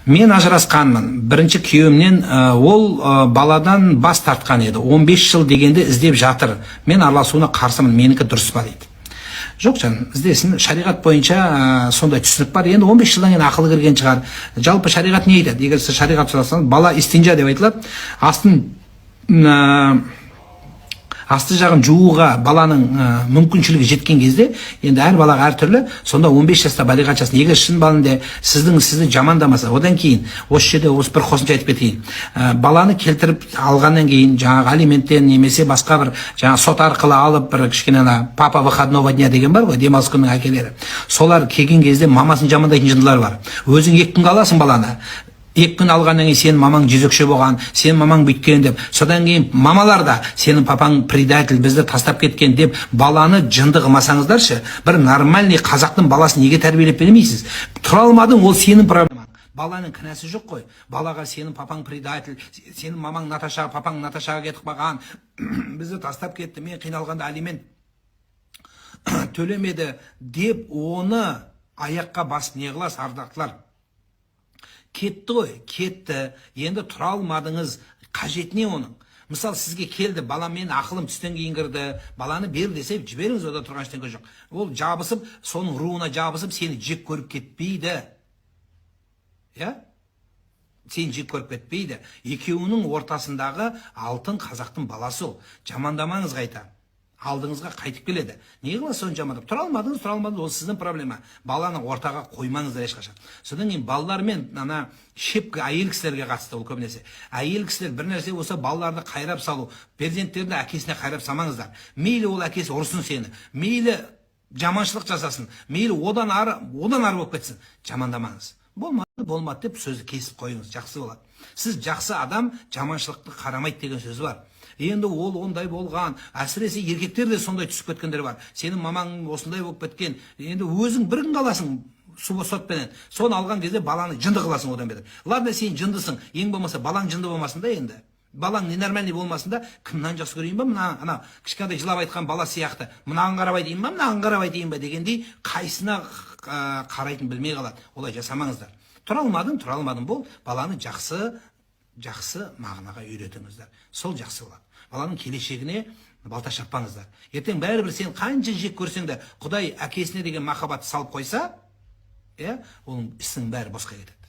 Мен ажырасқанмын. Бірінші күйеуімнен ол баладан бас тартқан еді. 15 жыл дегенде іздеп жатыр. Мен араласуына қарсымын. Менікі дұрыс па дейді. Жоқ жаным, іздесін. Шариғат бойынша сондай түсінік бар. Енді 15 жылдан кейін ақылы кірген шығар. Жалпы шариғат не айтады? Егер сіз шариғат сұрасаңыз, бала истинжа деп айтылады. Асты жағын жууға баланың мүмкіншілігі жеткен кезде, енді әр балаға әр түрлі, сонда 15 жаста балиғат жасын. Егер шын балында сізді жамандамаса, одан кейін осы жерде осы бір қосымша айтып кетейін. Баланы келтіріп алғаннан кейін жаңағы алименттен немесе басқа бір жаңа сот арқылы алып бір кішкене папа выходного дня деген бар ғой, демалыс күнінің әкелері. Солар келген кезде мамасын жамандайтын жындылар бар. Өзің 2 күн аласың баланы. 2 күн алғаннан кейін сенің мамаң жезөкше болған, сенің мамаң бүйткен деп, содан кейін мамалар да сенің папаң предатель, бізді тастап кеткен деп баланы жынды қылмасаңыздаршы, бір нормальный қазақтың баласын неге тәрбиелеп бермейсіз? Тұра алмадың, ол сенің проблемаң. Баланың кінәсі жоқ қой. Балаға сенің папаң предатель, сенің мамаң Наташа, папаң Наташаға кетіп қалған, бізді тастап кетті, мен қиналғанда алимент төлемеді деп оны аяққа басып не қыласыз, ардақтылар? Кетті ғой, кетті. Енді тұра алмадыңыз. Қажет не оның? Мысалы, сізге келді, балам мен ақылым түстен кейін кірді, баланы бер десе, жіберіңіз, ода тұрған ештеңе жоқ. Ол жабысып, соның руына жабысып, сені жек көріп кетпейді. Я? Сен жек көріп кетпейді. Екеуінің ортасындағы алтын қазақтың баласы ол. Жамандамаңыз қайта. Алдыңызға қайтып келеді. Не қыласыз соны жамандап? Тұра алмадыңыз, ол сіздің проблема. Баланы ортаға қоймаңыздар ешқашан. Содан кейін балалармен шепкі әйел кісілерге қатысты ол көбінесе. Әйел кісілер бір нәрсе болса балаларды қайрап салу, перзенттерді әкесіне қайрап салмаңыздар. Мейлі ол әкесі ұрсын сені, мейлі жаманшылық жасасын, мейлі одан ары болып кетсін, жамандамаңыз. Болмады деп сөзді кесіп қойыңыз, жақсы болады. Сіз жақсы адам жаманшылықты қарамайды деген сөз бар. Енді ол ондай болған, әсіресе еркектер де сондай түсіп кеткендер бар. Сенің мамаң осындай болып кеткен. Енді өзің бір күн қаласың сотпенен. Соны алған кезде баланы жынды қыласың одан бетер. Ладно, сен жындысың, ең болмаса балаң жынды болмасын да енді. Балаң ненормальный болмасын да, кімнен жақсы көрейін ба? Мына кішкентай жылап айтқан бала сияқты. Мынаған қарап айтайын ба, мынаған қарап айтайын ба дегендей қайсына қарайтын білмей қалады. Олай жасамаңыздар. Тұра алмадың бол, баланы жақсы мағынаға үйретіңіздер. Сол жақсы болады. Баланың келешегіне балта шаппаңыздар. Ертең бәрібір сен қанша жек көрсең де, Құдай әкесіне деген махаббат салып қойса, оның ісің бәрі босқа кетеді.